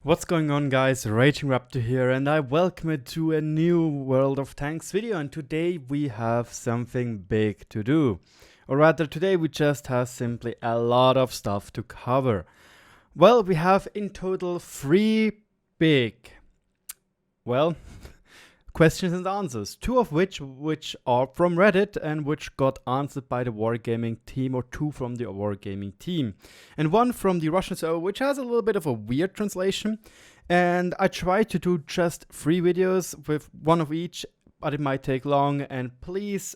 What's going on, guys? RagingRaptor here, and I welcome you to a new World of Tanks video. And today we have something big to do, or rather today we just have simply a lot of stuff to cover. Well, we have in total 3 big, well, questions and answers, 2 of which are from Reddit and which got answered by the Wargaming team, or 2 from the Wargaming team, and 1 from the Russian server, which has a little bit of a weird translation. And I tried to do just 3 videos with 1 of each, but it might take long. And please,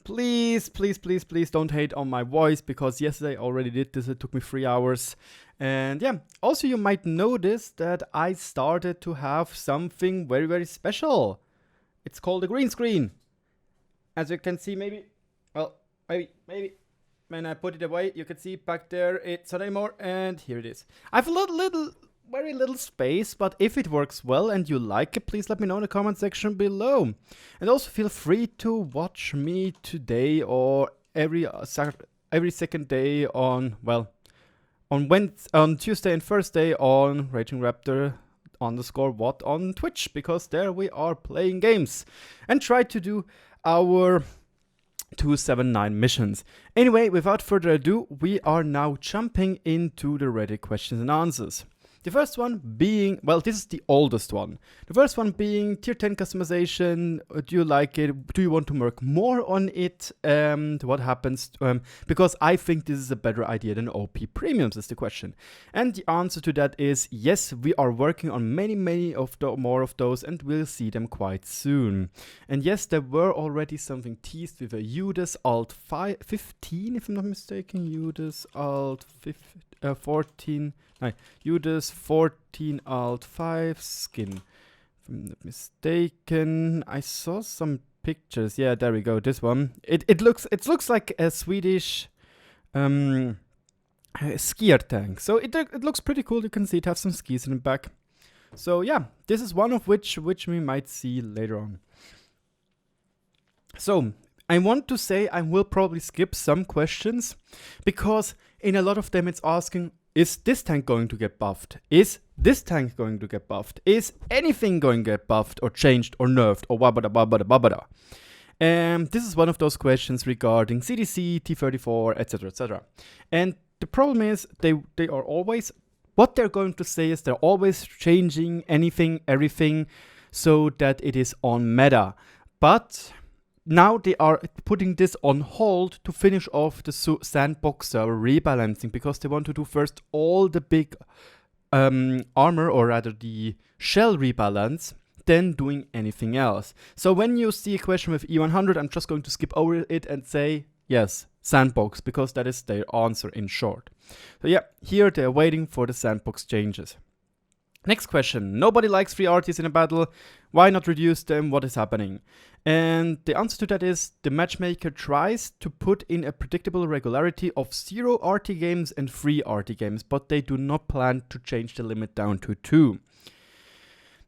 please don't hate on my voice, because yesterday I already did this. It took me 3 hours. And yeah, also you might notice that I started to have something very, very special. It's called a green screen. As you can see, maybe when I put it away, you can see back there, it's not anymore, and here it is. I have a very little space, but if it works well and you like it, please let me know in the comment section below. And also feel free to watch me today or every second day on, well, on Tuesday and Thursday on RagingRaptor _what on Twitch, because there we are playing games and try to do our 279 missions. Anyway, without further ado, we are now jumping into the Reddit questions and answers. The first one being, well, this is the oldest one. The first one being tier 10 customization. Do you like it? Do you want to work more on it? What happens? Because I think this is a better idea than OP premiums is the question. And the answer to that is yes, we are working on many more of those, and we'll see them quite soon. And yes, there were already something teased with a UDAS Alt 15, if I'm not mistaken. UDAS Alt 14. UDAS 14 Alt 5 skin. If I'm not mistaken, I saw some pictures. Yeah, there we go. This one. It looks like a Swedish skier tank. So it looks pretty cool. You can see it has some skis in the back. So yeah, this is one of which we might see later on. So I want to say I will probably skip some questions, because in a lot of them it's asking, is this tank going to get buffed? Is this tank going to get buffed? Is anything going to get buffed or changed or nerfed or wabada? And this is one of those questions regarding CDC, T34, etc, etc. And the problem is they are always, what they're going to say is they're always changing anything, everything, so that it is on meta. But now they are putting this on hold to finish off the sandbox server rebalancing, because they want to do first all the big armor, or rather the shell rebalance, then doing anything else. So when you see a question with E-100, I'm just going to skip over it and say yes, sandbox, because that is their answer in short. So yeah, here they're waiting for the sandbox changes. Next question. Nobody likes free RTs in a battle. Why not reduce them? What is happening? And the answer to that is the matchmaker tries to put in a predictable regularity of 0 RT games and 3 RT games, but they do not plan to change the limit down to 2.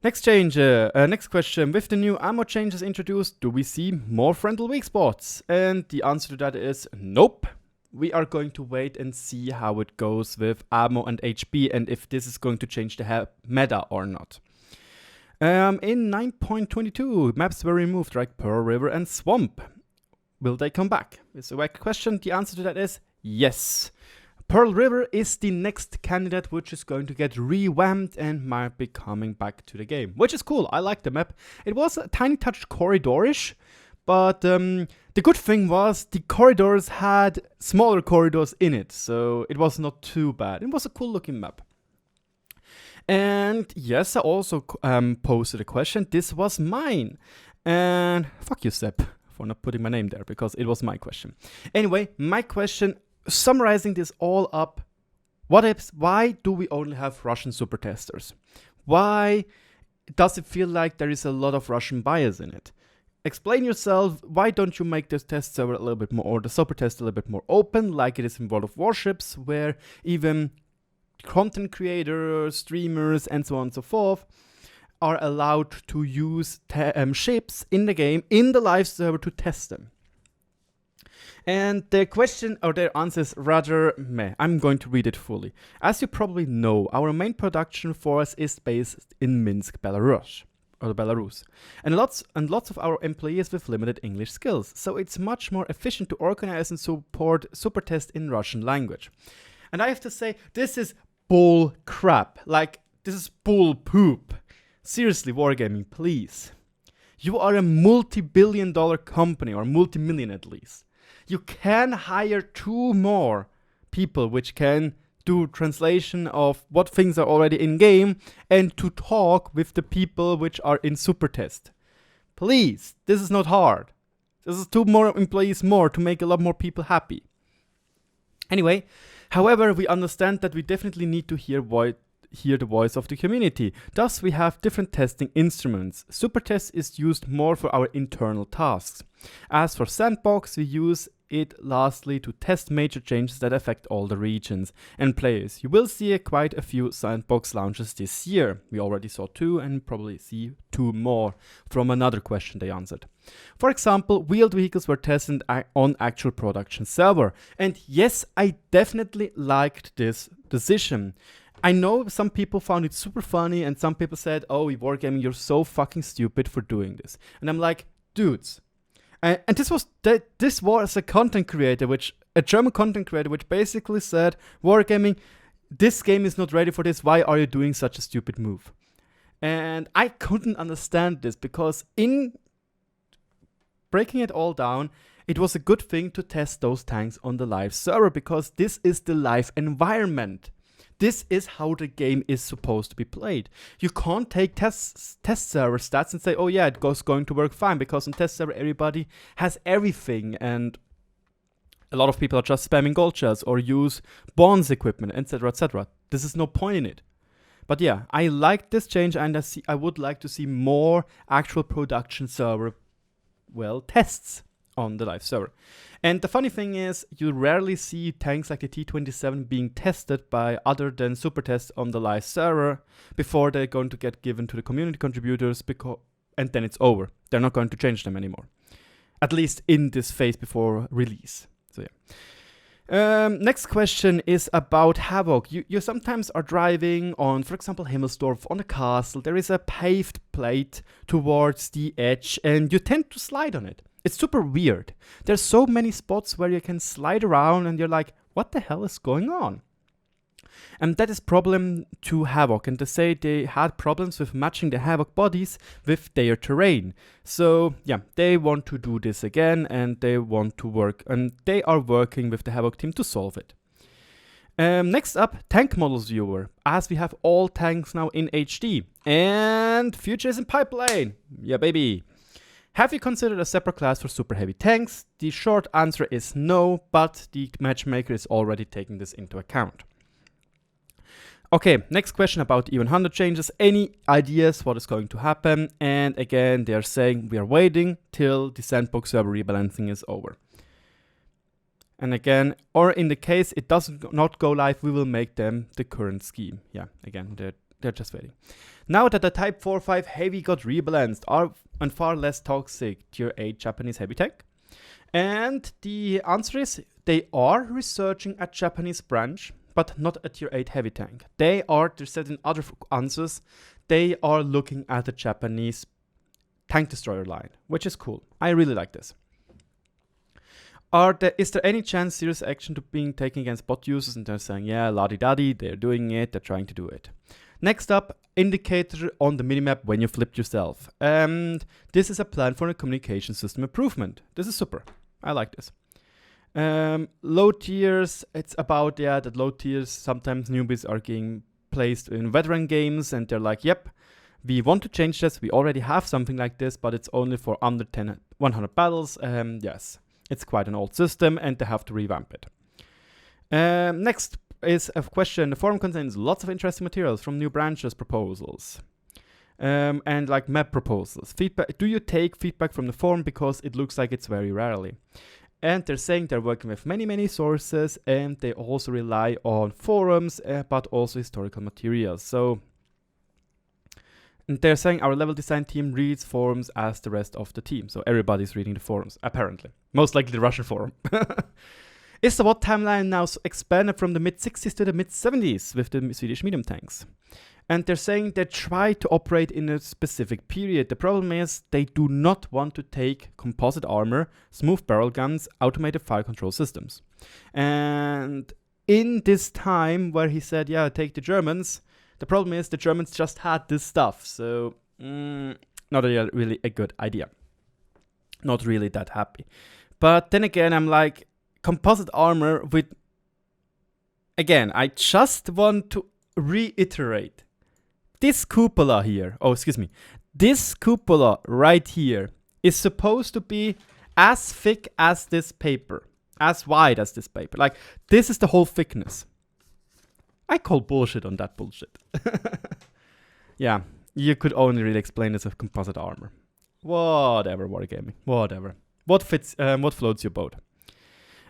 Next question. With the new ammo changes introduced, do we see more frontal weak spots? And the answer to that is nope. We are going to wait and see how it goes with ammo and HP, and if this is going to change the meta or not. In 9.22, maps were removed, like Pearl River and Swamp. Will they come back? It's a wacky question. The answer to that is yes. Pearl River is the next candidate which is going to get revamped and might be coming back to the game, which is cool. I like the map. It was a tiny touch corridor-ish, but the good thing was the corridors had smaller corridors in it, so it was not too bad. It was a cool looking map. And yes, I also posted a question. This was mine. And fuck you, Sepp, for not putting my name there, because it was my question. Anyway, my question, summarizing this all up, why do we only have Russian super testers? Why does it feel like there is a lot of Russian bias in it? Explain yourself. Why don't you make this test server a little bit more, or the super test a little bit more open, like it is in World of Warships, where even content creators, streamers, and so on and so forth are allowed to use ships in the game, in the live server, to test them. And their question or their answer is rather meh. I'm going to read it fully. As you probably know, our main production force is based in Minsk, Belarus. And lots of our employees with limited English skills, so it's much more efficient to organize and support super tests in Russian language. And I have to say, this is bull crap. Like, this is bull poop. Seriously, Wargaming, please. You are a multi-billion-dollar company, or multi-million at least. You can hire 2 more people which can do translation of what things are already in game and to talk with the people which are in super test. Please, this is not hard. This is 2 more employees more to make a lot more people happy. Anyway, however, we understand that we definitely need to hear the voice of the community. Thus, we have different testing instruments. Supertest is used more for our internal tasks. As for Sandbox, we use it lastly to test major changes that affect all the regions and players. You will see quite a few Sandbox launches this year. We already saw 2 and probably see 2 more from another question they answered. For example, wheeled vehicles were tested on actual production server. And yes, I definitely liked this decision. I know some people found it super funny and some people said, oh, Wargaming, you're so fucking stupid for doing this. And I'm like, dudes. And this was a content creator, a German content creator, which basically said, Wargaming, this game is not ready for this. Why are you doing such a stupid move? And I couldn't understand this because in breaking it all down, it was a good thing to test those tanks on the live server because this is the live environment. This is how the game is supposed to be played. You can't take test server stats and say, oh yeah, it goes going to work fine, because on test server everybody has everything and a lot of people are just spamming gold shells or use bonds equipment, etc, etc. This is no point in it. But yeah, I like this change and I would like to see more actual production server, tests on the live server. And the funny thing is, you rarely see tanks like the T-27 being tested by other than super tests on the live server before they're going to get given to the community contributors, and then it's over. They're not going to change them anymore. At least in this phase before release. So yeah. Next question is about Havoc. You sometimes are driving on, for example, Himmelsdorf, on a castle. There is a paved plate towards the edge and you tend to slide on it. It's super weird. There's so many spots where you can slide around and you're like, what the hell is going on? And that is problem to Havoc. And they say they had problems with matching the Havoc bodies with their terrain. So yeah, they want to do this again and they want to work. And they are working with the Havoc team to solve it. Next up, tank models viewer. As we have all tanks now in HD. And future is in pipeline. Yeah, baby. Have you considered a separate class for super heavy tanks? The short answer is no, but the matchmaker is already taking this into account. Okay, next question about E-100 changes. Any ideas what is going to happen? And again, they are saying we are waiting till the Sandbox server rebalancing is over. And again, or in the case it does not go live, we will make them the current scheme. Yeah, again, they're just waiting. Now that the Type 4-5 Heavy got rebalanced, are and far less toxic Tier 8 Japanese heavy tank? And the answer is they are researching a Japanese branch, but not a Tier 8 heavy tank. They said in other answers, they are looking at the Japanese tank destroyer line, which is cool. I really like this. Is there any chance serious action to being taken against bot users? And they're saying, yeah, la-di-da-di, they're doing it, they're trying to do it. Next up, indicator on the minimap when you flipped yourself. And this is a plan for a communication system improvement. This is super. I like this. Low tiers, it's about, that low tiers, sometimes newbies are getting placed in veteran games and they're like, yep, we want to change this. We already have something like this, but it's only for under 100 battles. Yes, it's quite an old system and they have to revamp it. Next is a question. The forum contains lots of interesting materials from new branches proposals. And like map proposals. Feedback. Do you take feedback from the forum? Because it looks like it's very rarely. And they're saying they're working with many sources and they also rely on forums, but also historical materials. So And they're saying our level design team reads forums as the rest of the team. So everybody's reading the forums, apparently. Most likely the Russian forum. Is the WOT timeline now expanded from the mid-60s to the mid-70s with the Swedish medium tanks? And they're saying they try to operate in a specific period. The problem is they do not want to take composite armor, smooth barrel guns, automated fire control systems. And in this time where he said, yeah, take the Germans, the problem is the Germans just had this stuff. So not really a good idea. Not really that happy. But then again, I'm like, composite armor with... Again, I just want to reiterate. This cupola here, this cupola right here is supposed to be as thick as this paper, as wide as this paper. Like, this is the whole thickness. I call bullshit on that bullshit. Yeah, you could only really explain this with composite armor. Whatever, wargaming, whatever. What floats your boat?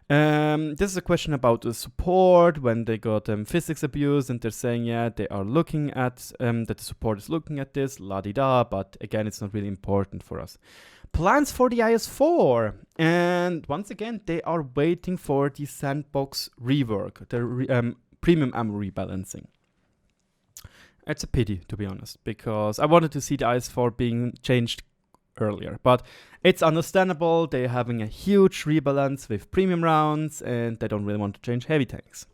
This is a question about the support when they got physics abuse, and they're saying, yeah, they are looking at, that the support is looking at this, la-di-da, but again, it's not really important for us. Plans for the IS-4, and once again, they are waiting for the sandbox rework, the premium ammo rebalancing. It's a pity, to be honest, because I wanted to see the IS-4 being changed earlier, but it's understandable. They're having a huge rebalance with premium rounds and they don't really want to change heavy tanks.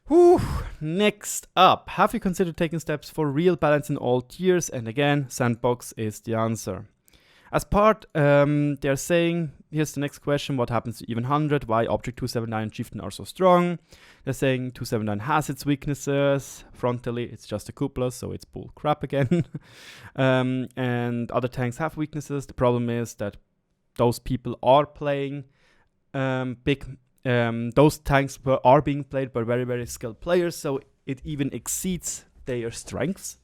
Whew. Next up, have you considered taking steps for real balance in all tiers? And again, sandbox is the answer. As part, they're saying, here's the next question, what happens to E-100? Why Object 279 and Chieftain are so strong? They're saying 279 has its weaknesses. Frontally, it's just a cupola, so it's bull crap again. And other tanks have weaknesses. The problem is that those people are playing those tanks are being played by very, very skilled players, so it even exceeds their strengths.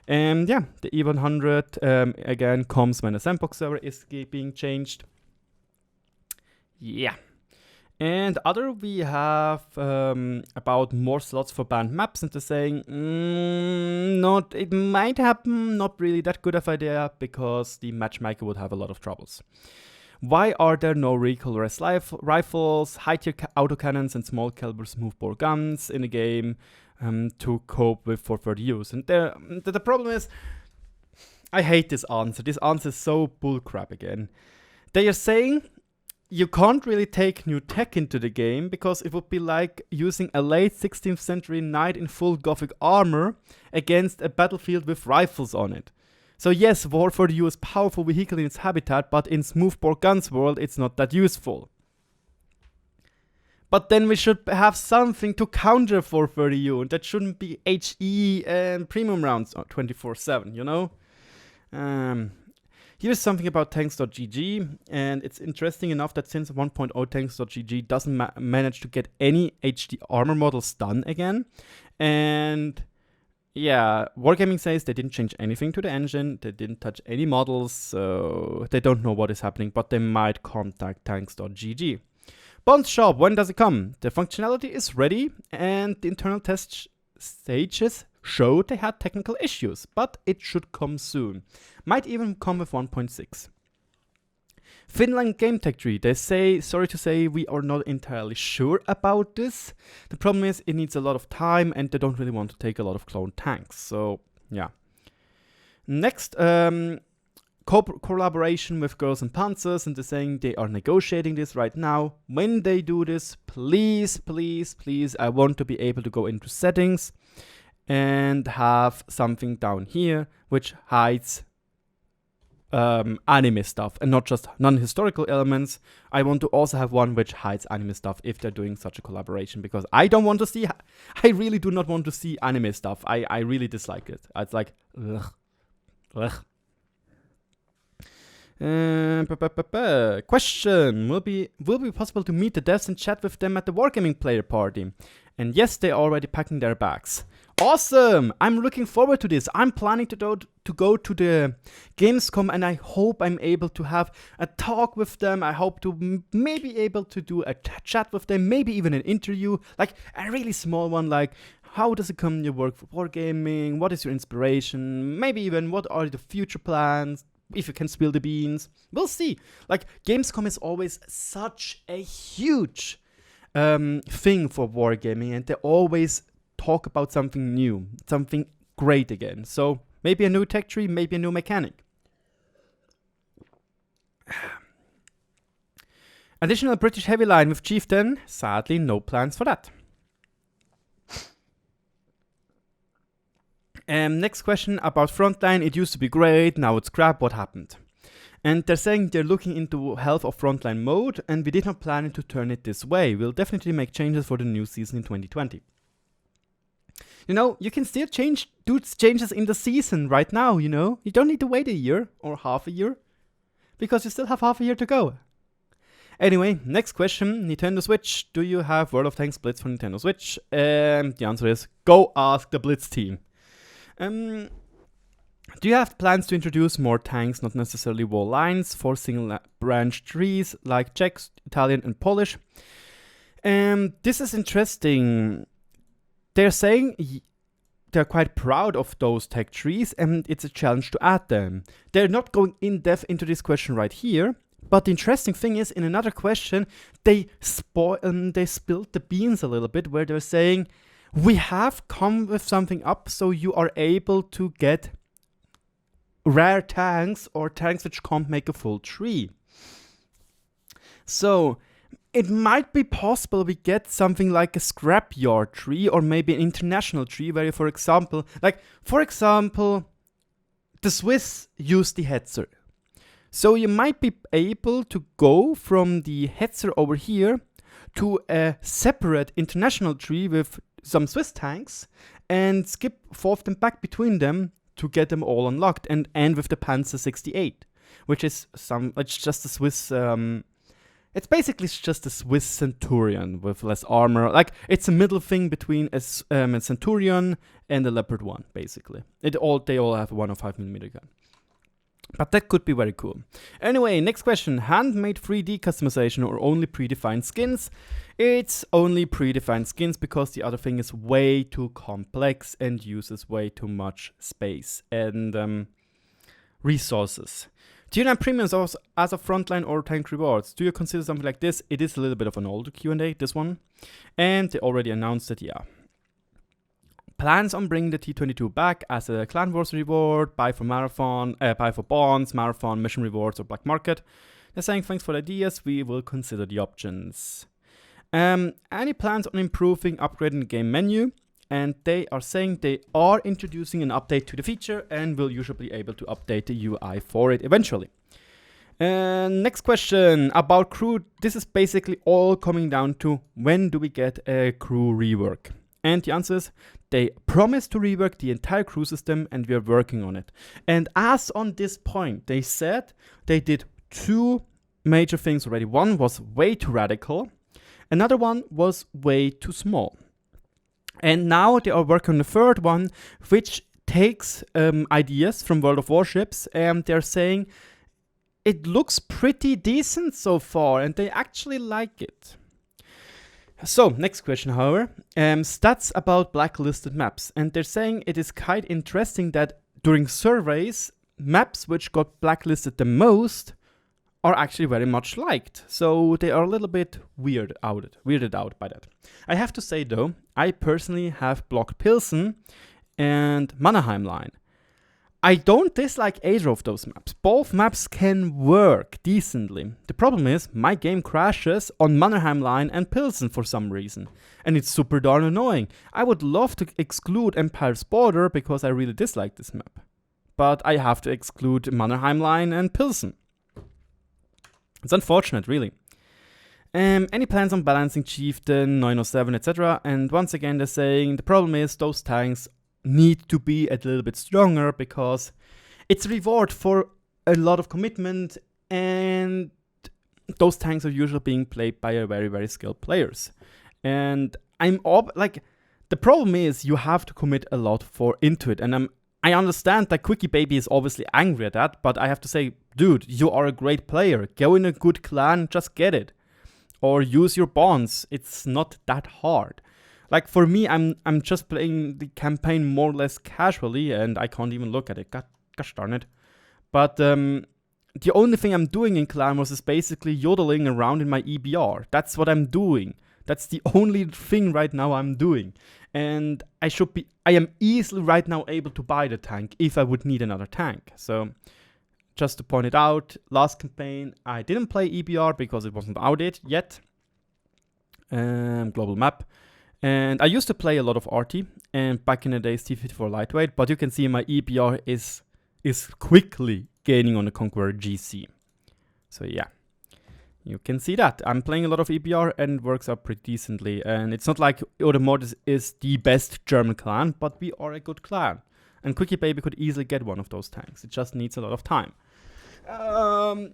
And yeah, the E-100 again comes when a sandbox server is being changed. Yeah. And other we have about more slots for banned maps, and they're saying it might happen, not really that good of idea, because the matchmaker would have a lot of troubles. Why are there no recoilless rifles, high-tier autocannons, and small caliber smoothbore guns in the game to cope with 430 use? And the problem is, I hate this answer. This answer is so bullcrap again. They are saying you can't really take new tech into the game because it would be like using a late 16th century knight in full gothic armor against a battlefield with rifles on it. So yes, War for the U is powerful vehicle in its habitat, but in smoothbore guns world, it's not that useful. But then we should have something to counter 430U, and that shouldn't be HE and premium rounds 24/7, you know? Here's something about tanks.gg, and it's interesting enough that since 1.0 tanks.gg doesn't manage to get any HD armor models done again, and yeah, Wargaming says they didn't change anything to the engine, they didn't touch any models, so they don't know what is happening, but they might contact tanks.gg. Bond Shop, when does it come? The functionality is ready, and the internal test stages showed they had technical issues, but it should come soon. Might even come with 1.6. Finland Game Tech Tree, they say, sorry to say, we are not entirely sure about this. The problem is it needs a lot of time and they don't really want to take a lot of clone tanks. So, yeah. Next, collaboration with Girls and Panzers, and they're saying they are negotiating this right now. When they do this, please, please, please, I want to be able to go into settings and have something down here which hides anime stuff and not just non-historical elements. I want to also have one which hides anime stuff if they're doing such a collaboration, because I don't want to see, I really do not want to see anime stuff. I really dislike it. It's like, ugh. Ugh. Question, will be possible to meet the devs and chat with them at the Wargaming player party? And yes, they're already packing their bags. Awesome! I'm looking forward to this. I'm planning to go to the Gamescom, and I hope I'm able to have a talk with them. I hope to maybe able to do a chat with them, maybe even an interview, like a really small one, like how does it come in your work for wargaming? What is your inspiration? Maybe even what are the future plans? If you can spill the beans, we'll see. Like, Gamescom is always such a huge thing for wargaming, and they always talk about something new, something great again. So maybe a new tech tree, maybe a new mechanic. Additional British heavy line with Chieftain. Sadly, no plans for that. Next question about Frontline. It used to be great, now it's crap. What happened? And they're saying they're looking into health of Frontline mode, and we did not plan to turn it this way. We'll definitely make changes for the new season in 2020. You know, you can still do changes in the season right now, you know? You don't need to wait a year or half a year, because you still have half a year to go. Anyway, next question. Nintendo Switch. Do you have World of Tanks Blitz for Nintendo Switch? The answer is, go ask the Blitz team. Do you have plans to introduce more tanks, not necessarily wall lines, for single branch trees like Czech, Italian, and Polish? This is interesting. They're saying they're quite proud of those tech trees, and it's a challenge to add them. They're not going in depth into this question right here, but the interesting thing is, in another question, they spilled the beans a little bit, where they're saying, we have come with something up so you are able to get rare tanks or tanks which can't make a full tree. So it might be possible we get something like a scrapyard tree, or maybe an international tree where, for example, the Swiss use the Hetzer. So you might be able to go from the Hetzer over here to a separate international tree with some Swiss tanks and skip 4 of them back between them to get them all unlocked, and end with the Panzer 68, which is it's just a Swiss, it's basically just a Swiss Centurion with less armor. Like, it's a middle thing between a Centurion and a Leopard 1, basically. They all have a 105mm gun. But that could be very cool. Anyway, next question. Handmade 3D customization or only predefined skins? It's only predefined skins, because the other thing is way too complex and uses way too much space and resources. Do you have premiums as a frontline or tank rewards? Do you consider something like this? It is a little bit of an older Q&A, this one. And they already announced that, yeah. Plans on bringing the T22 back as a Clan Wars reward, buy for bonds, marathon, mission rewards, or black market. They're saying, thanks for the ideas, we will consider the options. Any plans on improving, upgrading the game menu? And they are saying they are introducing an update to the feature, and will usually be able to update the UI for it eventually. Next question about crew. This is basically all coming down to, when do we get a crew rework? And the answer is, they promised to rework the entire crew system, and we are working on it. And as on this point, they said they did 2 major things already. One was way too radical. Another one was way too small. And now they are working on the third one, which takes ideas from World of Warships, and they're saying it looks pretty decent so far, and they actually like it. So, next question, however, stats about blacklisted maps. And they're saying it is quite interesting that during surveys, maps which got blacklisted the most are actually very much liked. So they are a little bit weirded out by that. I have to say though, I personally have blocked Pilsen and Mannerheim line. I don't dislike either of those maps. Both maps can work decently. The problem is, my game crashes on Mannerheim line and Pilsen for some reason. And it's super darn annoying. I would love to exclude Empire's Border because I really dislike this map. But I have to exclude Mannerheim line and Pilsen. It's unfortunate, really. Any plans on balancing Chieftain, 907, etc.? And once again, they're saying the problem is those tanks need to be a little bit stronger because it's a reward for a lot of commitment, and those tanks are usually being played by a very, very skilled players. And the problem is you have to commit a lot into it, and I understand that Quickie Baby is obviously angry at that, but I have to say, dude, you are a great player. Go in a good clan, just get it. Or use your bonds. It's not that hard. Like for me, I'm just playing the campaign more or less casually, and I can't even look at it. Gosh darn it. But the only thing I'm doing in Clan Wars is basically yodeling around in my EBR. That's what I'm doing. That's the only thing right now I'm doing. And I am easily right now able to buy the tank if I would need another tank. So just to point it out, last campaign I didn't play EBR because it wasn't out yet. Global map. And I used to play a lot of RT and back in the days T54 lightweight, but you can see my EBR is quickly gaining on the Conqueror GC. So yeah, you can see that. I'm playing a lot of EBR and it works out pretty decently. And it's not like Mod is the best German clan, but we are a good clan. And Quickie Baby could easily get one of those tanks. It just needs a lot of time.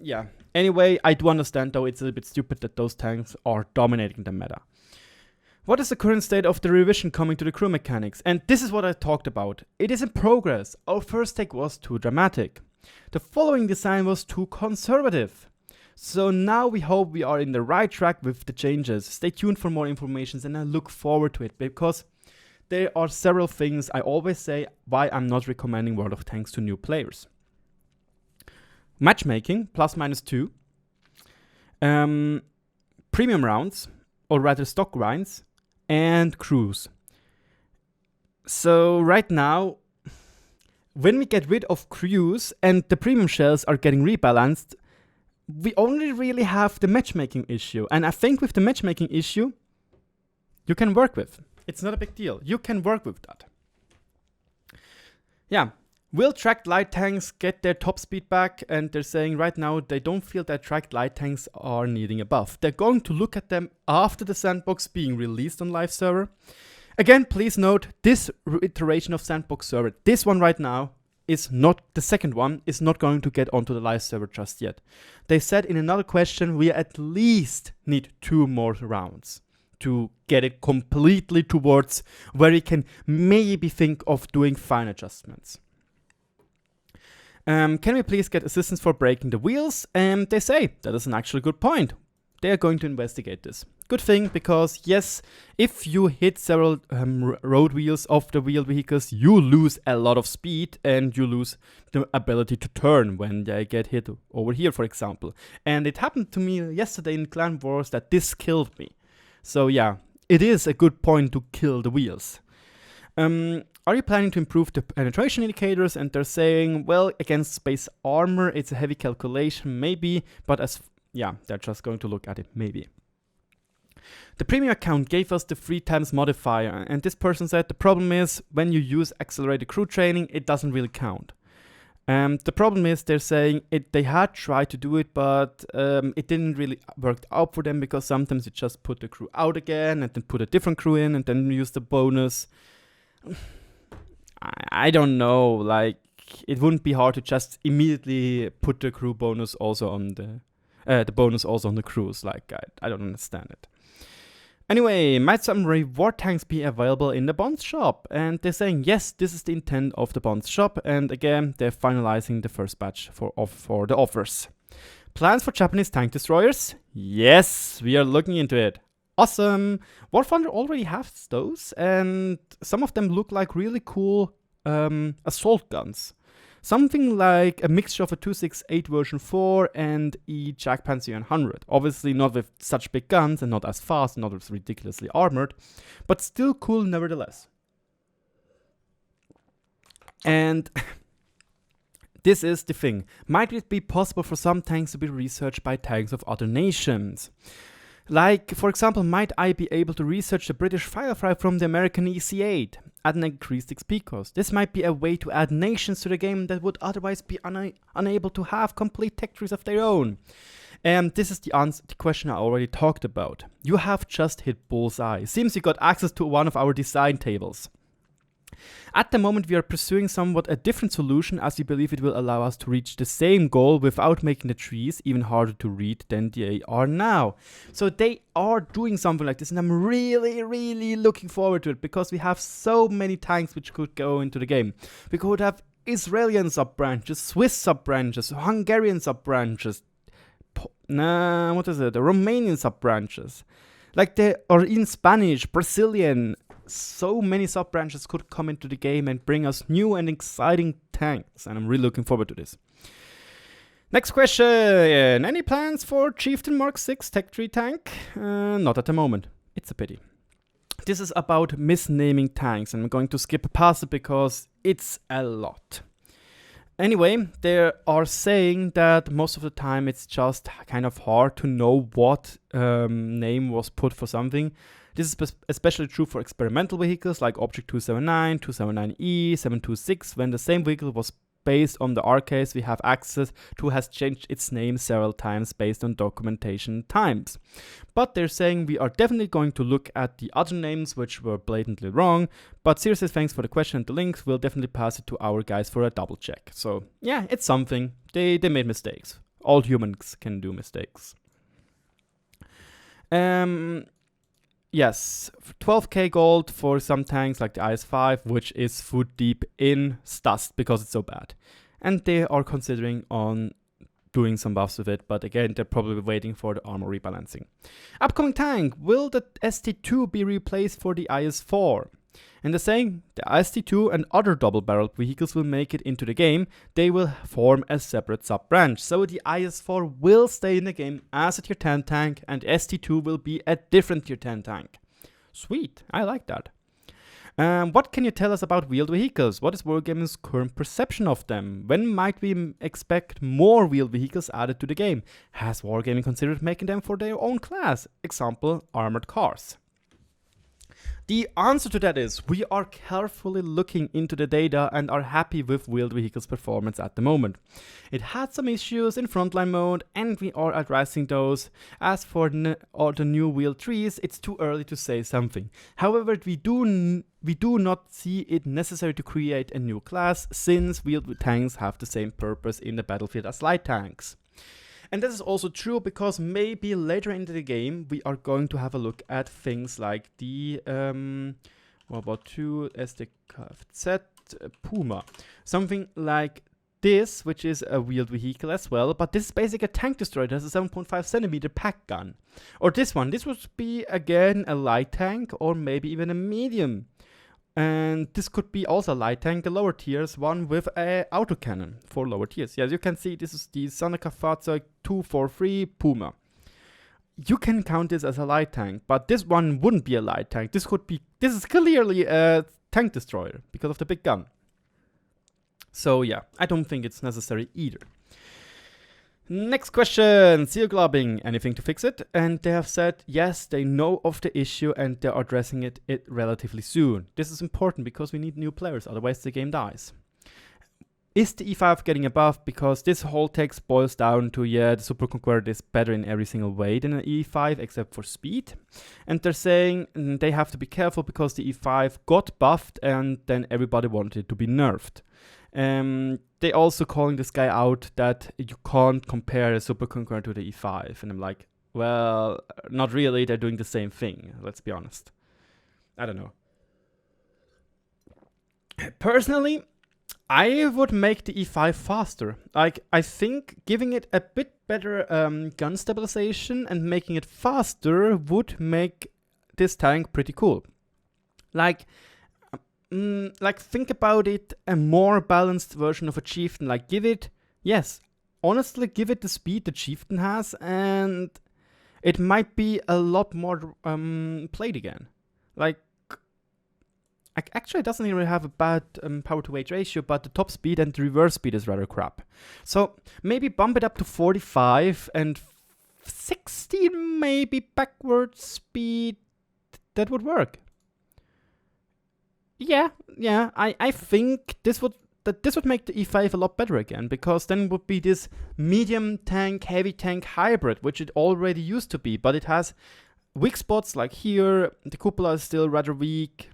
Yeah. Anyway, I do understand though it's a little bit stupid that those tanks are dominating the meta. What is the current state of the revision coming to the crew mechanics? And this is what I talked about. It is in progress. Our first take was too dramatic. The following design was too conservative. So now we hope we are in the right track with the changes. Stay tuned for more information and I look forward to it because there are several things I always say why I'm not recommending World of Tanks to new players. Matchmaking, ±2. Premium rounds, or rather stock grinds, and crews. So right now, when we get rid of crews and the premium shells are getting rebalanced, we only really have the matchmaking issue. And I think with the matchmaking issue, you can work with. It's not a big deal. You can work with that. Yeah. Will tracked light tanks get their top speed back? And they're saying right now they don't feel that tracked light tanks are needing a buff. They're going to look at them after the sandbox being released on live server. Again, please note this iteration of sandbox server, this one right now is not, the second one is not going to get onto the live server just yet. They said in another question we at least need 2 more rounds to get it completely towards where you can maybe think of doing fine adjustments. Can we please get assistance for breaking the wheels? They say that is an actually good point. They are going to investigate this. Good thing, because yes, if you hit several road wheels of the wheeled vehicles, you lose a lot of speed and you lose the ability to turn when they get hit over here, for example. And it happened to me yesterday in Clan Wars that this killed me. So yeah, it is a good point to kill the wheels. Are you planning to improve the penetration indicators? And they're saying, well, against space armor, it's a heavy calculation, maybe, but they're just going to look at it, maybe. The premium account gave us the 3x modifier, and this person said the problem is when you use accelerated crew training, it doesn't really count. The problem is they're saying they had tried to do it, but it didn't really work out for them because sometimes you just put the crew out again and then put a different crew in and then use the bonus. I don't know, like, it wouldn't be hard to just immediately put the crew bonus also on the bonus also on the crews. Like, I don't understand it. Anyway, might some reward tanks be available in the Bonds shop? And they're saying, yes, this is the intent of the Bonds shop. And again, they're finalizing the first batch for the offers. Plans for Japanese tank destroyers? Yes, we are looking into it. Awesome! War Thunder already has those, and some of them look like really cool assault guns. Something like a mixture of a 268 version 4 and E-100. Obviously not with such big guns and not as fast, not as ridiculously armored, but still cool nevertheless. And this is the thing. Might it be possible for some tanks to be researched by tanks of other nations? Like, for example, might I be able to research the British Firefly from the American EC8 at an increased XP cost? This might be a way to add nations to the game that would otherwise be unable to have complete tech trees of their own. And this is the question I already talked about. You have just hit bullseye. Seems you got access to one of our design tables. At the moment, we are pursuing somewhat a different solution as we believe it will allow us to reach the same goal without making the trees even harder to read than they are now. So they are doing something like this, and I'm really, really looking forward to it because we have so many tanks which could go into the game. We could have Israeli sub-branches, Swiss sub-branches, Hungarian sub-branches, the Romanian sub-branches. Like or in Spanish, Brazilian. So many sub-branches could come into the game and bring us new and exciting tanks, and I'm really looking forward to this. Next question. Any plans for Chieftain Mark 6 Tech Tree tank? Not at the moment. It's a pity. This is about misnaming tanks, and I'm going to skip past it because it's a lot. Anyway, they are saying that most of the time it's just kind of hard to know what name was put for something. This is especially true for experimental vehicles like Object 279, 279E, 726, when the same vehicle was based on the R-case we have access to has changed its name several times based on documentation times. But they're saying we are definitely going to look at the other names which were blatantly wrong, but seriously thanks for the question and the links, we'll definitely pass it to our guys for a double check. So yeah, it's something, they made mistakes. All humans can do mistakes. Yes, 12k gold for some tanks like the IS-4, which is foot deep in Stust because it's so bad. And they are considering on doing some buffs with it, but again, they're probably waiting for the armor rebalancing. Upcoming tank, will the ST2 be replaced for the IS-4? And they're saying the ST2 and other double-barreled vehicles will make it into the game. They will form a separate sub-branch. So the IS-4 will stay in the game as a tier 10 tank, and ST2 will be a different tier 10 tank. Sweet, I like that. What can you tell us about wheeled vehicles? What is Wargaming's current perception of them? When might we expect more wheeled vehicles added to the game? Has Wargaming considered making them for their own class? Example, armored cars. The answer to that is, we are carefully looking into the data and are happy with wheeled vehicles performance at the moment. It had some issues in frontline mode and we are addressing those. As for the new wheeled trees, it's too early to say something. However, we do not see it necessary to create a new class, since wheeled tanks have the same purpose in the battlefield as light tanks. And this is also true because maybe later into the game we are going to have a look at things like the what about 2 SDKZ Puma. Something like this, which is a wheeled vehicle as well, but this is basically a tank destroyer. It has a 7.5 centimeter pack gun. Or this one. This would be again a light tank or maybe even a medium. And this could be also a light tank, the lower tiers, one with a autocannon for lower tiers. Yeah, as you can see, this is the Sonica Fahrzeug 243 Puma. You can count this as a light tank, but this one wouldn't be a light tank. This is clearly a tank destroyer because of the big gun. So yeah, I don't think it's necessary either. Next question, seal globbing, anything to fix it? And they have said, yes, they know of the issue and they're addressing it relatively soon. This is important because we need new players, otherwise the game dies. Is the E5 getting a buff? Because this whole text boils down to, yeah, the Super Conqueror is better in every single way than an E5 except for speed. And they're saying they have to be careful because the E5 got buffed and then everybody wanted it to be nerfed. They also calling this guy out that you can't compare a Super Conqueror to the E5. And I'm like, well, not really. They're doing the same thing. Let's be honest. I don't know. Personally, I would make the E5 faster. Like, I think giving it a bit better gun stabilization and making it faster would make this tank pretty cool. Like, think about it, a more balanced version of a Chieftain. Like, honestly, give it the speed the Chieftain has, and it might be a lot more played again. Like, actually, it doesn't even have a bad power to weight ratio, but the top speed and the reverse speed is rather crap. So maybe bump it up to 45 and 60 maybe backward speed. That would work. Yeah, I think this would make the E5 a lot better again, because then would be this medium tank, heavy tank hybrid, which it already used to be, but it has weak spots like here, the cupola is still rather weak.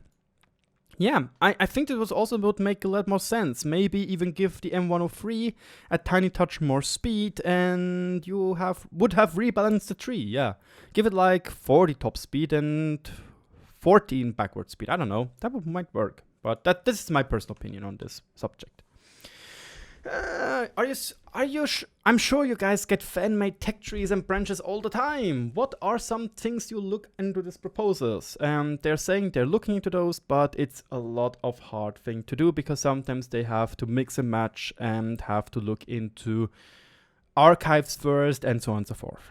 Yeah, I think that also would make a lot more sense. Maybe even give the M103 a tiny touch more speed and you would have rebalanced the tree, yeah. Give it like 40 top speed and 14 backward speed. I don't know. That might work. But this is my personal opinion on this subject. I'm sure you guys get fan-made tech trees and branches all the time. What are some things you look into these proposals? They're saying they're looking into those, but it's a lot of hard thing to do because sometimes they have to mix and match and have to look into archives first and so on and so forth.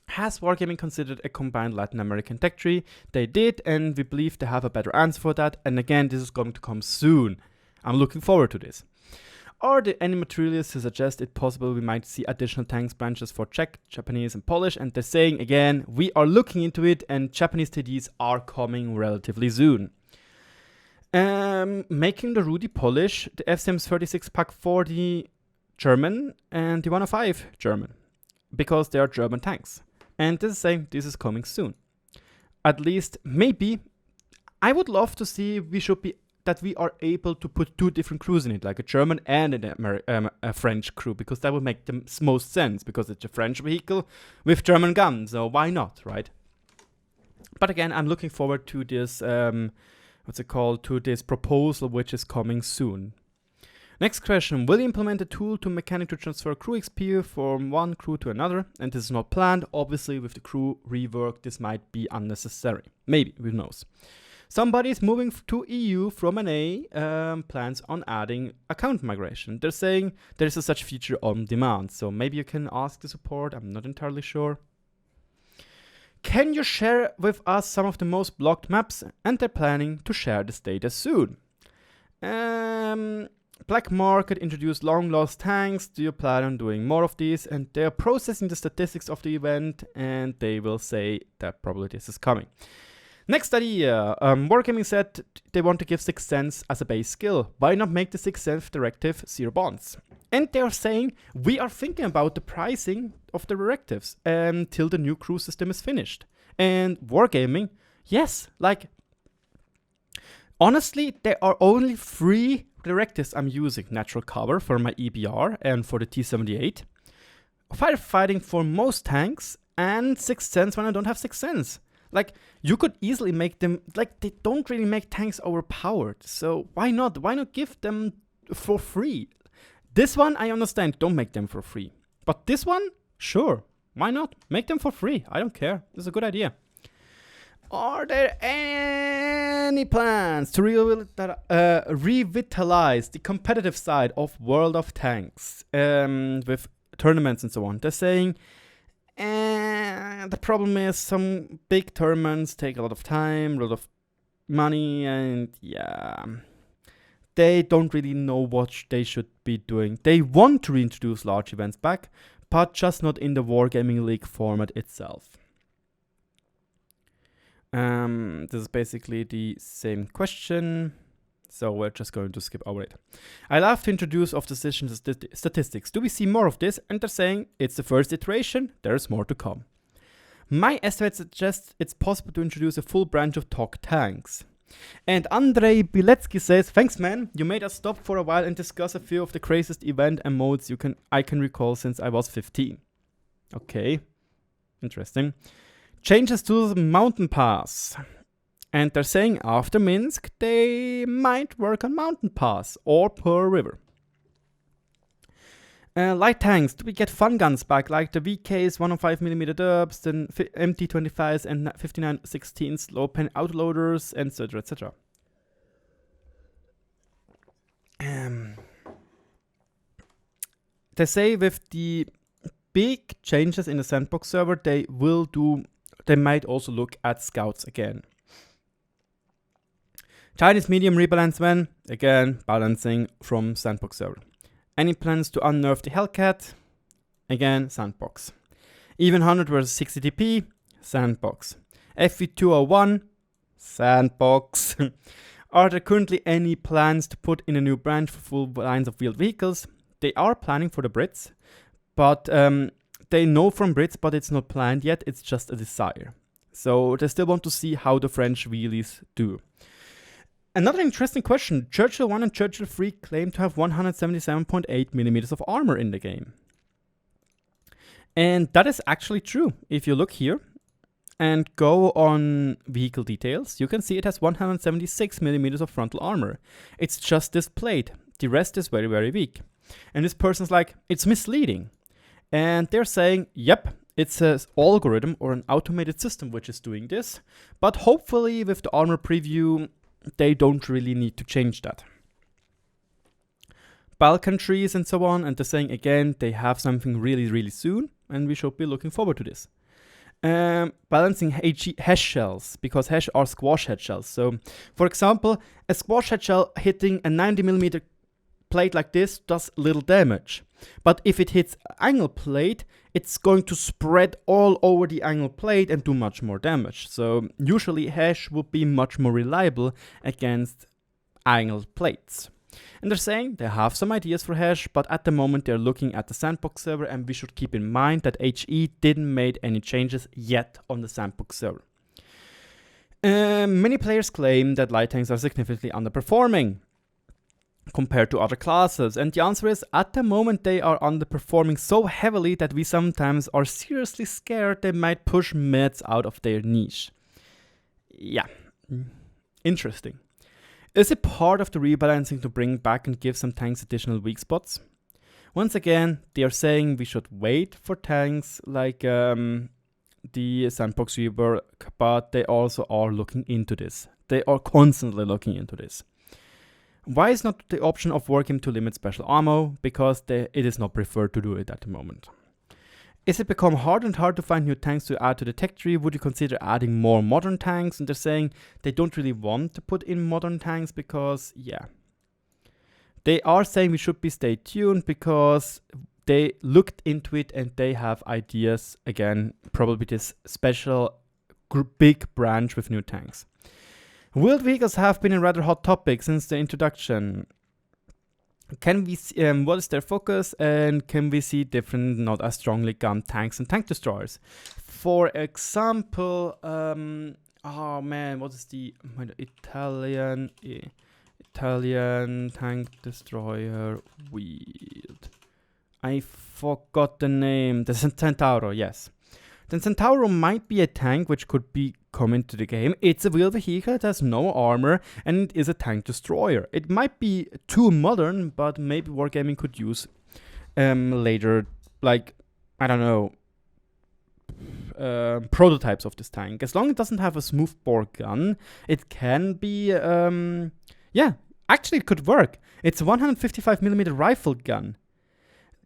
Has Wargaming considered a combined Latin American tech tree? They did, and we believe they have a better answer for that. And again, this is going to come soon. I'm looking forward to this. Are there any materials to suggest it possible we might see additional tanks branches for Czech, Japanese, and Polish? And they're saying again, we are looking into it, and Japanese TDs are coming relatively soon. Making the Rudy Polish, the FCM's 36 Pack 40 German, and the 105 German, because they are German tanks. And this is saying this is coming soon. At least, maybe, I would love to see that we are able to put two different crews in it, like a German and a French crew, because that would make the most sense, because it's a French vehicle with German guns, so why not, right? But again, I'm looking forward to this, to this proposal, which is coming soon. Next question, will you implement a tool to mechanically transfer crew XP from one crew to another? And this is not planned. Obviously, with the crew rework, this might be unnecessary. Maybe, who knows? Somebody is moving to EU from an A, plans on adding account migration. They're saying there is a such feature on demand, so maybe you can ask the support, I'm not entirely sure. Can you share with us some of the most blocked maps? And they're planning to share this data soon. Black Market introduced long lost tanks. Do you plan on doing more of these? And they're processing the statistics of the event, and they will say that probably this is coming. Next idea, Wargaming said they want to give 6th Sense as a base skill. Why not make the 6th Sense directive 0 bonds? And they're saying, we are thinking about the pricing of the directives until the new crew system is finished. And Wargaming, yes, like, honestly, there are only 3 directives I'm using. Natural cover for my EBR and for the T-78. Firefighting for most tanks, and 6th Sense when I don't have 6th Sense. Like, you could easily make them, like, they don't really make tanks overpowered. So why not? Why not give them for free? This one, I understand, don't make them for free. But this one, sure, why not? Make them for free, I don't care. This is a good idea. Are there any plans to revitalize the competitive side of World of Tanks with tournaments and so on? They're saying, the problem is some big tournaments take a lot of time, a lot of money, and yeah, they don't really know what they should be doing. They want to reintroduce large events back, but just not in the Wargaming League format itself. This is basically the same question, so we're just going to skip over it. I love to introduce of decision statistics. Do we see more of this? And they're saying it's the first iteration, there's more to come. My estimate suggests it's possible to introduce a full branch of TOC tanks. And Andrei Biletsky says, thanks man, you made us stop for a while and discuss a few of the craziest event and modes I can recall since I was 15. Okay, interesting. Changes to the Mountain Pass. And they're saying after Minsk, they might work on Mountain Pass or Pearl River. Light tanks, do we get fun guns back, like the VKs, 105mm Derbs, the MT25s and 5916s, low pen autoloaders, etc, etc. They say with the big changes in the sandbox server, they might also look at scouts again. Chinese medium rebalance when? Again, balancing from sandbox server. Any plans to unnerf the Hellcat? Again, sandbox. E-100 versus 60 TP? Sandbox. FV201? Sandbox. Are there currently any plans to put in a new branch for full lines of wheeled vehicles? They are planning for the Brits, but they know from Brits, but it's not planned yet, it's just a desire. So they still want to see how the French wheelies do. Another interesting question, Churchill 1 and Churchill 3 claim to have 177.8mm of armor in the game. And that is actually true. If you look here and go on vehicle details, you can see it has 176mm of frontal armor. It's just displayed. the rest is very, very weak. And this person's like, it's misleading. And they're saying, yep, it's an algorithm or an automated system which is doing this. But hopefully with the armor preview, they don't really need to change that. Balkan trees and so on, and they're saying again, they have something really, really soon, and we should be looking forward to this. Balancing hash shells, because hash are squash head shells. So, for example, a squash head shell hitting a 90mm plate like this does little damage. But if it hits angle plate, it's going to spread all over the angle plate and do much more damage. So usually hash would be much more reliable against angle plates. And they're saying they have some ideas for hash, but at the moment they're looking at the sandbox server, and we should keep in mind that HE didn't make any changes yet on the sandbox server. Many players claim that light tanks are significantly underperforming compared to other classes, and the answer is, at the moment they are underperforming so heavily that we sometimes are seriously scared they might push meds out of their niche. Yeah, interesting. Is it part of the rebalancing to bring back and give some tanks additional weak spots? Once again, they are saying we should wait for tanks like the sandbox rework, but they also are looking into this. They are constantly looking into this. Why is not the option of working to limit special ammo? Because it is not preferred to do it at the moment. Is it become harder and harder to find new tanks to add to the tech tree? Would you consider adding more modern tanks? And they're saying they don't really want to put in modern tanks because, yeah. They are saying we should be stay tuned because they looked into it and they have ideas, again, probably this special big branch with new tanks. Wheeled vehicles have been a rather hot topic since the introduction. Can we see, what is their focus, and can we see different, not as strongly gunned tanks and tank destroyers? For example, oh man, what is the Italian tank destroyer wheeled? I forgot the name. The Centauro, yes. The Centauro might be a tank which could come into the game. It's a wheeled vehicle, it has no armor, and it is a tank destroyer. It might be too modern, but maybe Wargaming could use later, like, I don't know, prototypes of this tank. As long as it doesn't have a smoothbore gun, it can be, yeah, actually it could work. It's a 155mm rifle gun.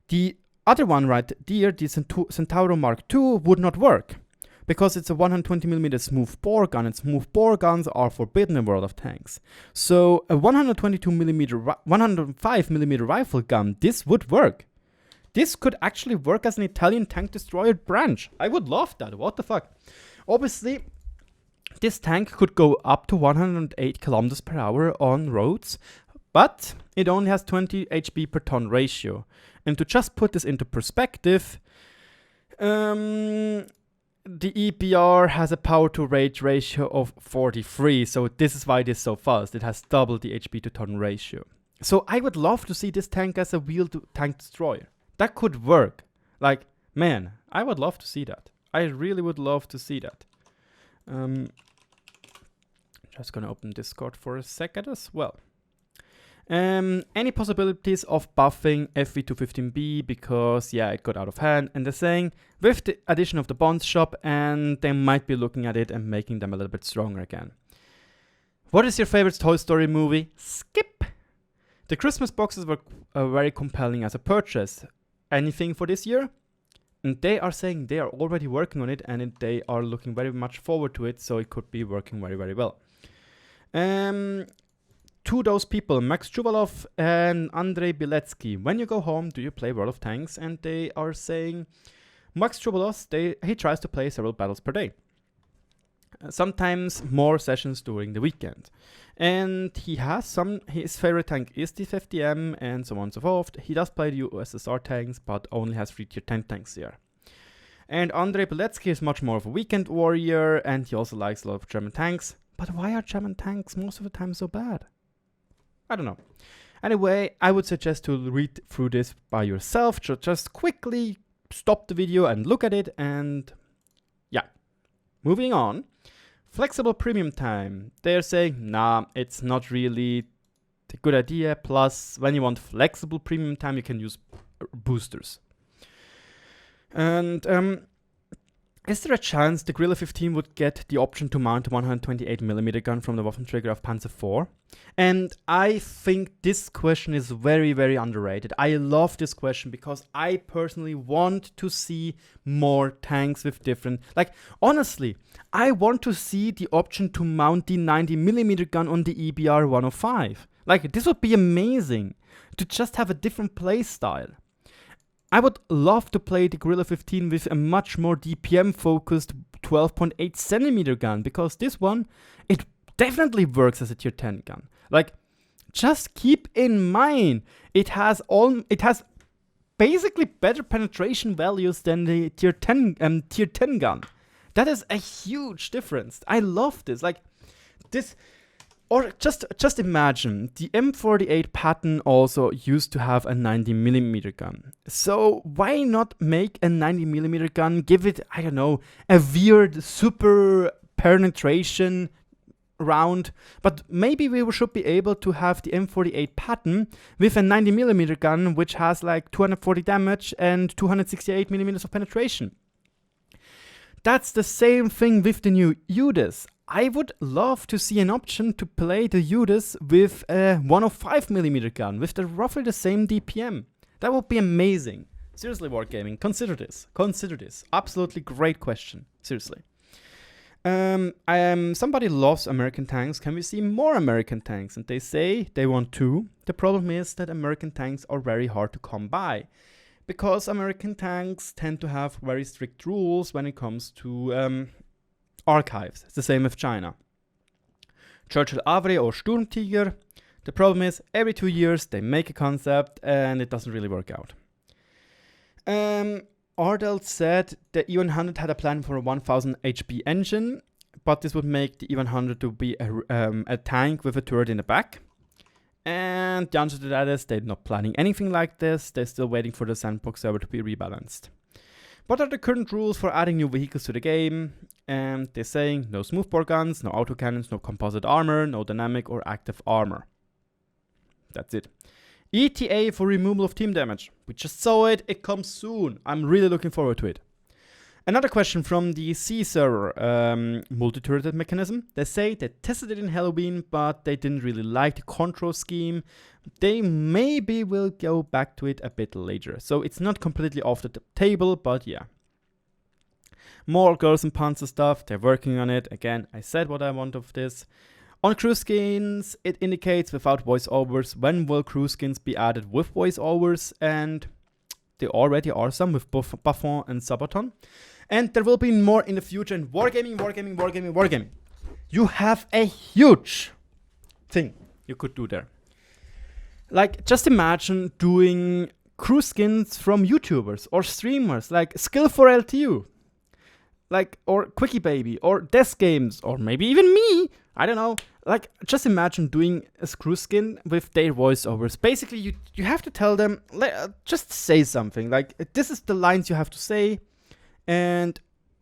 The other one right there, the Centauro Mark II, would not work because it's a 120mm smoothbore gun, and smoothbore guns are forbidden in World of Tanks. So a 105mm rifle gun, this would work. This could actually work as an Italian tank destroyer branch. I would love that. What the fuck? Obviously, this tank could go up to 108 kilometers per hour on roads, but it only has 20 HP per ton ratio. And to just put this into perspective, the EPR has a power to rage ratio of 43, so this is why it is so fast. It has double the HP to ton ratio. So I would love to see this tank as a wheeled tank destroyer. That could work. Like, man, I would love to see that. I really would love to see that. Just gonna open Discord for a second as well. Any possibilities of buffing FV215B, because yeah, it got out of hand, and they're saying with the addition of the Bonds shop, and they might be looking at it and making them a little bit stronger again. What is your favorite Toy Story movie? Skip! The Christmas boxes were very compelling as a purchase. Anything for this year? And they are saying they are already working on it, and they are looking very much forward to it, so it could be working very, very well. To those people, Max Chuvalov and Andrei Biletsky, when you go home, do you play World of Tanks? And they are saying, Max Chuvalov, he tries to play several battles per day. Sometimes more sessions during the weekend. And he has his favorite tank is the 50M and so on and so forth. He does play the USSR tanks, but only has 3 tier 10 tanks here. And Andrei Biletsky is much more of a weekend warrior, and he also likes a lot of German tanks. But why are German tanks most of the time so bad? I don't know. Anyway, I would suggest to read through this by yourself. Just quickly stop the video and look at it, and yeah. Moving on. Flexible premium time. They're saying, nah, it's not really a good idea. Plus, when you want flexible premium time, you can use boosters. And is there a chance the Guerrilla 15 would get the option to mount a 128mm gun from the Waffenträger of Panzer IV? And I think this question is very, very underrated. I love this question because I personally want to see more tanks with different... Like, honestly, I want to see the option to mount the 90mm gun on the EBR 105. Like, this would be amazing to just have a different playstyle. I would love to play the Guerrilla 15 with a much more DPM-focused 12.8cm gun, because this one, it definitely works as a tier 10 gun. Like, just keep in mind, it has basically better penetration values than the tier 10 gun. That is a huge difference. I love this. Like, this... Or just imagine, the M48 Patton also used to have a 90mm gun. So why not make a 90mm gun, give it, I don't know, a weird super penetration round, but maybe we should be able to have the M48 Patton with a 90mm gun which has like 240 damage and 268mm of penetration. That's the same thing with the new UDIS. I would love to see an option to play the UDIS with a 105mm gun with roughly the same DPM. That would be amazing. Seriously, Wargaming, consider this. Consider this. Absolutely great question. Seriously. Somebody loves American tanks. Can we see more American tanks? And they say they want to. The problem is that American tanks are very hard to come by, because American tanks tend to have very strict rules when it comes to archives. It's the same with China. Churchill Avre or Sturmtiger. The problem is every 2 years they make a concept and it doesn't really work out. Ardell said the E-100 had a plan for a 1000 HP engine, but this would make the E-100 to be a tank with a turret in the back. And the answer to that is they're not planning anything like this. They're still waiting for the sandbox server to be rebalanced. What are the current rules for adding new vehicles to the game? And they're saying no smoothbore guns, no autocannons, no composite armor, no dynamic or active armor. That's it. ETA for removal of team damage. We just saw it. It comes soon. I'm really looking forward to it. Another question from the C server. Multi-turreted mechanism. They say they tested it in Halloween, but they didn't really like the control scheme. They maybe will go back to it a bit later. So it's not completely off the table, but yeah. More Girls and Panzer stuff. They're working on it. Again, I said what I want of this. On crew skins, it indicates without voiceovers. When will crew skins be added with voiceovers? And there already are some with Buffon and Sabaton. And there will be more in the future in Wargaming. You have a huge thing you could do there. Like, just imagine doing crew skins from YouTubers or streamers, like Skill4LTU, like, or Quickie Baby, or Death Games, or maybe even me. I don't know. Like, just imagine doing a crew skin with their voiceovers. Basically, you have to tell them, just say something. Like, this is the lines you have to say. And,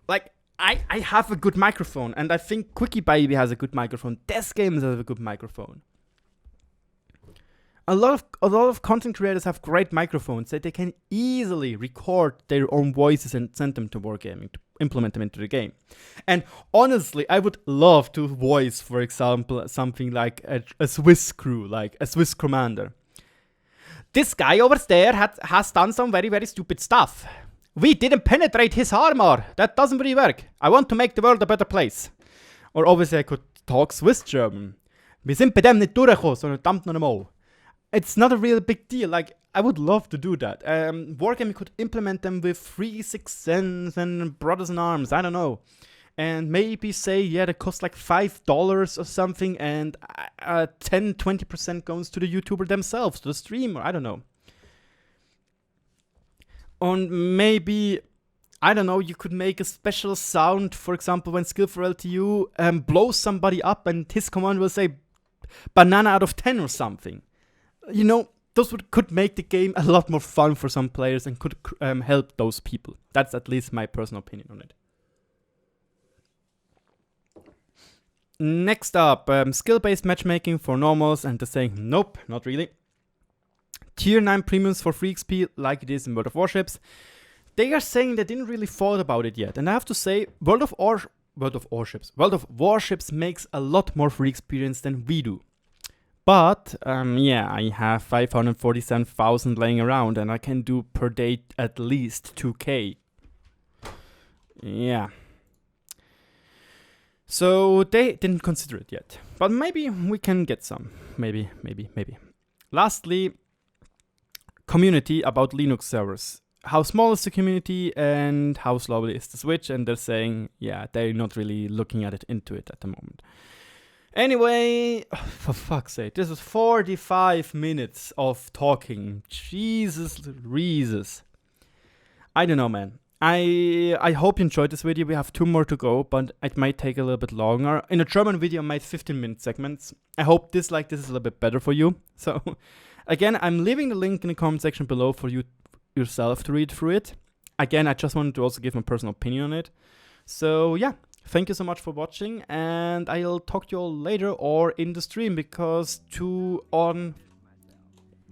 like, I have a good microphone. And I think Quickie Baby has a good microphone. Death Games has a good microphone. A lot of content creators have great microphones that they can easily record their own voices and send them to Wargaming to implement them into the game. And honestly, I would love to voice, for example, something like a Swiss crew, like a Swiss commander. This guy over there has done some very, very stupid stuff. We didn't penetrate his armor. That doesn't really work. I want to make the world a better place. Or obviously I could talk Swiss German. Wir sind bei dem nicht durchgekommen, sondern verdammt noch einmal. It's not a real big deal. Like, I would love to do that. Wargaming could implement them with 3 6 cents and Brothers in Arms. I don't know. And maybe say, yeah, they cost like $5 or something, and 10-20% goes to the YouTuber themselves, to the streamer. I don't know. And maybe, I don't know, you could make a special sound, for example, when Skill4LTU blows somebody up and his command will say banana out of 10 or something. You know, those could make the game a lot more fun for some players and could help those people. That's at least my personal opinion on it. Next up, skill-based matchmaking for normals, and they're saying nope, not really. Tier 9 premiums for free XP like it is in World of Warships. They are saying they didn't really thought about it yet, and I have to say, World of Warships makes a lot more free experience than we do. But, yeah, I have 547,000 laying around, and I can do per day at least 2k. Yeah. So they didn't consider it yet. But maybe we can get some. Maybe. Lastly, community about Linux servers. How small is the community and how slow is the switch? And they're saying, yeah, they're not really looking into it at the moment. Anyway, for fuck's sake, this is 45 minutes of talking. Jesus Reeses. I don't know, man. I hope you enjoyed this video. We have 2 more to go, but it might take a little bit longer. In a German video, I made 15-minute segments. I hope this is a little bit better for you. So, again, I'm leaving the link in the comment section below for you yourself to read through it. Again, I just wanted to also give my personal opinion on it. So, yeah. Thank you so much for watching, and I'll talk to you all later or in the stream, because on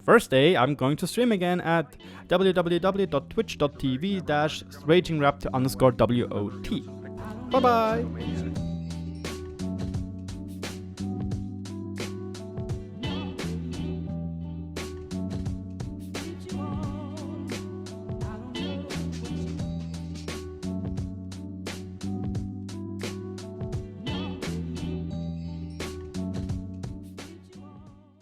Thursday I'm going to stream again at www.twitch.tv/RagingRaptor_WOT. Bye bye!